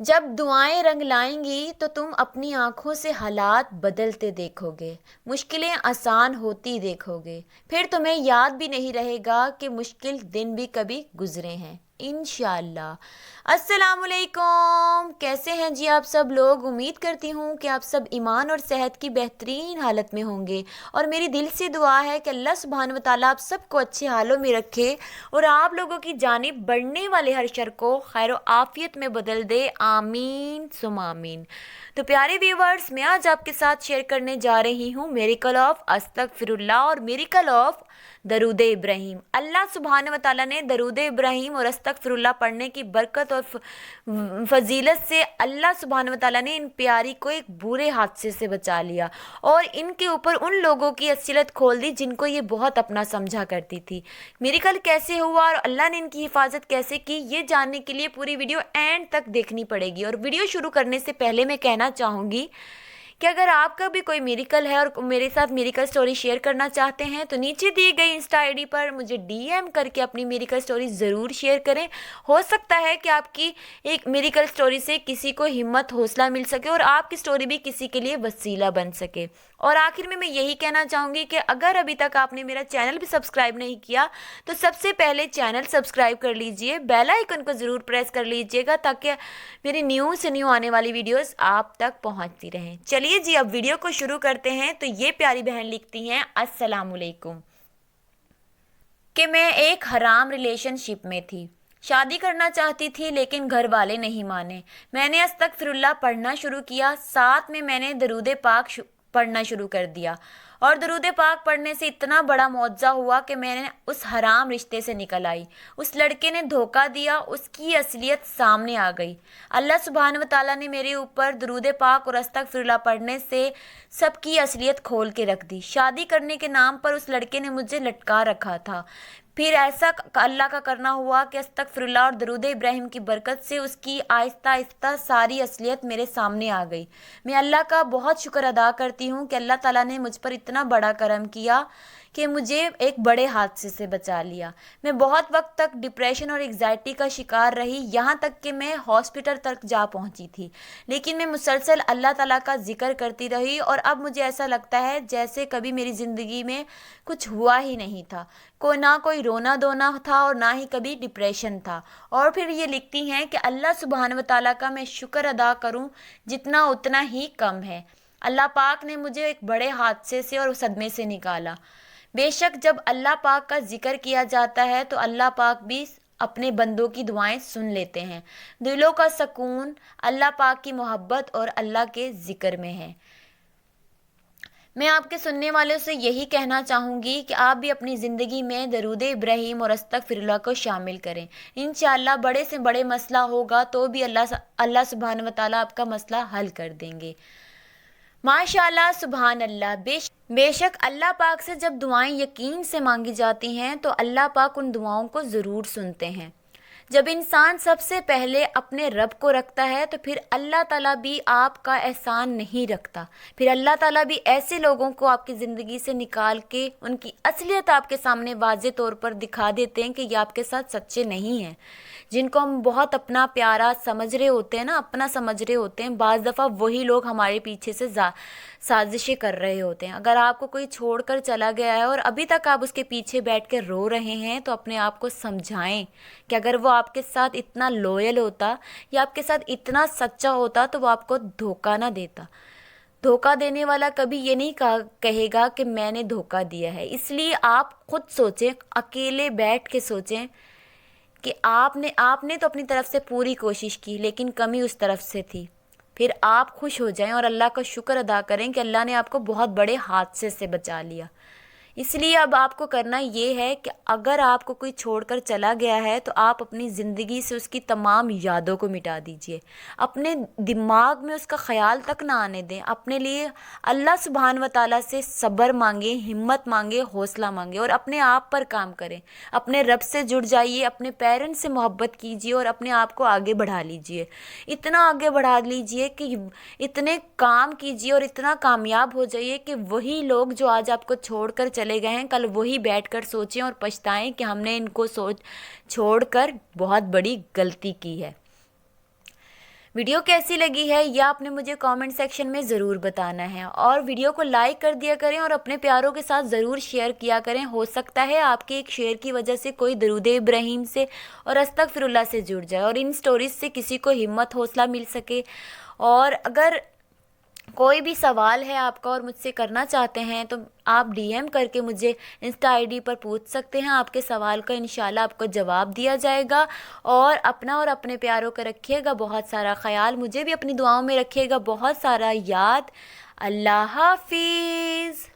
जब दुआएं रंग लाएंगी तो तुम अपनी आंखों से हालात बदलते देखोगे, मुश्किलें आसान होती देखोगे। फिर तुम्हें याद भी नहीं रहेगा कि मुश्किल दिन भी कभी गुजरे हैं, इंशाल्लाह। अस्सलामुअलैकुम, कैसे हैं जी आप सब लोग। उम्मीद करती हूँ कि आप सब ईमान और सेहत की बेहतरीन हालत में होंगे, और मेरी दिल से दुआ है कि अल्लाह सुब्हान व तआला आप सबको अच्छे हालों में रखे और आप लोगों की जानिब बढ़ने वाले हर शर को खैर आफियत में बदल दे, आमीन सुम आमीन। तो प्यारे व्यूवर्स, मैं आज आपके साथ शेयर करने जा रही हूँ मेरिकल ऑफ अस्तगफिरुल्लाह और मेरिकल ऑफ दरूद इब्राहिम। अल्लाह सुब्हान व तआला ने दरूद इब्राहिम और अस्तगफिरुल्लाह पढ़ने की बरकत और फजीलत से अल्लाह सुब्हान व तआला ने इन प्यारी को एक बुरे हादसे से बचा लिया और इनके ऊपर उन लोगों की असलियत खोल दी जिनको ये बहुत अपना समझा करती थी। मेरिकल कैसे हुआ और अल्लाह ने इनकी हिफाजत कैसे की, ये जानने के लिए पूरी वीडियो एंड तक देखनी पड़ेगी। और वीडियो शुरू करने से पहले मैं कहना चाहूँगी कि अगर आपका भी कोई मेरिकल है और मेरे साथ मेरिकल स्टोरी शेयर करना चाहते हैं तो नीचे दी गई इंस्टा आईडी पर मुझे डीएम करके अपनी मेरिकल स्टोरी ज़रूर शेयर करें। हो सकता है कि आपकी एक मेरिकल स्टोरी से किसी को हिम्मत हौसला मिल सके और आपकी स्टोरी भी किसी के लिए वसीला बन सके। और आखिर में मैं यही कहना चाहूँगी कि अगर अभी तक आपने मेरा चैनल भी सब्सक्राइब नहीं किया तो सबसे पहले चैनल सब्सक्राइब कर लीजिए, बेल आइकन को ज़रूर प्रेस कर लीजिएगा ताकि मेरी न्यू से न्यू आने वाली वीडियोस आप तक पहुंचती रहें। चलिए जी, अब वीडियो को शुरू करते हैं। तो ये प्यारी बहन लिखती हैं, अस्सलामुअलैकुम, कि मैं एक हराम रिलेशनशिप में थी। शादी करना चाहती थी लेकिन घर वाले नहीं माने। मैंने अस्तगफिरुल्लाह पढ़ना शुरू किया, साथ में मैंने दरूद पाक पढ़ना शुरू कर दिया और दरूद पाक पढ़ने से इतना बड़ा मुआवजा हुआ कि मैंने उस हराम रिश्ते से निकल आई। उस लड़के ने धोखा दिया, उसकी असलियत सामने आ गई। अल्लाह सुब्हान व तआला ने मेरे ऊपर दरूद पाक और अस्तगफिरुल्लाह पढ़ने से सबकी असलियत खोल के रख दी। शादी करने के नाम पर उस लड़के ने मुझे लटका रखा था। फिर ऐसा अल्लाह का करना हुआ कि अस्तगफिरुल्लाह और दरूद इब्राहिम की बरकत से उसकी आहिस्ता आहिस्ता सारी असलियत मेरे सामने आ गई। मैं अल्लाह का बहुत शुक्र अदा करती हूँ कि अल्लाह ताला ने मुझ पर इतना बड़ा करम किया कि मुझे एक बड़े हादसे से बचा लिया। मैं बहुत वक्त तक डिप्रेशन और एग्जाइटी का शिकार रही, यहाँ तक कि मैं हॉस्पिटल तक जा पहुँची थी। लेकिन मैं मुसलसल अल्लाह ताला का जिक्र करती रही और अब मुझे ऐसा लगता है जैसे कभी मेरी ज़िंदगी में कुछ हुआ ही नहीं था। ना कोई रोना धोना था और ना ही कभी डिप्रेशन था। और फिर ये लिखती हैं कि अल्लाह सुब्हान व तआला का मैं शुक्र अदा करूं जितना उतना ही कम है। अल्लाह पाक ने मुझे एक बड़े हादसे से और सदमे से निकाला। बेशक जब अल्लाह पाक का जिक्र किया जाता है तो अल्लाह पाक भी अपने बंदों की दुआएं सुन लेते हैं। दिलों का सुकून अल्लाह पाक की मोहब्बत और अल्लाह के जिक्र में है। मैं आपके सुनने वालों से यही कहना चाहूँगी कि आप भी अपनी ज़िंदगी में दरूद इब्राहिम और अस्तगफिरुल्लाह को शामिल करें। इंशाअल्लाह बड़े से बड़े मसला होगा तो भी अल्लाह सुब्हान व तआला आपका मसला हल कर देंगे। माशाअल्लाह, सुभान अल्लाह। बेशक अल्लाह पाक से जब दुआएं यकीन से मांगी जाती हैं तो अल्लाह पाक उन दुआओं को ज़रूर सुनते हैं। जब इंसान सबसे पहले अपने रब को रखता है तो फिर अल्लाह ताला भी आपका एहसान नहीं रखता। फिर अल्लाह ताला भी ऐसे लोगों को आपकी ज़िंदगी से निकाल के उनकी असलियत आपके सामने वाज़े तौर पर दिखा देते हैं कि ये आपके साथ सच्चे नहीं हैं। जिनको हम बहुत अपना प्यारा समझ रहे होते हैं ना, अपना समझ रहे होते हैं, बाज़ दफ़ा वही लोग हमारे पीछे से साजिशें कर रहे होते हैं। अगर आपको कोई छोड़कर चला गया है और अभी तक आप उसके पीछे बैठ के रो रहे हैं तो अपने आप को समझाएं कि अगर वो आपके साथ इतना लॉयल होता या आपके साथ इतना सच्चा होता तो वो आपको धोखा ना देता। धोखा देने वाला कभी ये नहीं कहेगा कि मैंने धोखा दिया है। इसलिए आप खुद सोचें, अकेले बैठ के सोचें कि आपने तो अपनी तरफ से पूरी कोशिश की लेकिन कमी उस तरफ से थी। फिर आप खुश हो जाएं और अल्लाह का शुक्र अदा करें कि अल्लाह ने आपको बहुत बड़े हादसे से बचा लिया। इसलिए अब आपको करना ये है कि अगर आपको कोई छोड़कर चला गया है तो आप अपनी ज़िंदगी से उसकी तमाम यादों को मिटा दीजिए। अपने दिमाग में उसका ख़्याल तक ना आने दें। अपने लिए अल्लाह सुब्हान व तआला से सब्र मांगे, हिम्मत मांगे, हौसला मांगे और अपने आप पर काम करें। अपने रब से जुड़ जाइए, अपने पेरेंट्स से मोहब्बत कीजिए और अपने आप को आगे बढ़ा लीजिए। इतना आगे बढ़ा लीजिए कि इतने काम कीजिए और इतना कामयाब हो जाइए कि वही लोग जो आज आपको छोड़कर चले गए हैं कल वही बैठकर सोचें और पछताएं कि हमने इनको छोड़कर बहुत बड़ी गलती की है। ویڈیو کیسی لگی ہے یہ آپ نے مجھے کامنٹ سیکشن میں ضرور بتانا ہے، اور ویڈیو کو لائک کر دیا کریں اور اپنے پیاروں کے ساتھ ضرور شیئر کیا کریں۔ ہو سکتا ہے آپ کے ایک شیئر کی وجہ سے کوئی درود ابراہیم سے اور استغفر اللہ سے جڑ جائے اور ان سٹوریز سے کسی کو ہمت حوصلہ مل سکے۔ اور اگر کوئی بھی سوال ہے آپ کا اور مجھ سے کرنا چاہتے ہیں تو آپ ڈی ایم کر کے مجھے انسٹا آئی ڈی پر پوچھ سکتے ہیں، آپ کے سوال کا انشاءاللہ آپ کو جواب دیا جائے گا۔ اور اپنا اور اپنے پیاروں کا رکھیے گا بہت سارا خیال، مجھے بھی اپنی دعاؤں میں رکھیے گا بہت سارا یاد۔ اللہ حافظ۔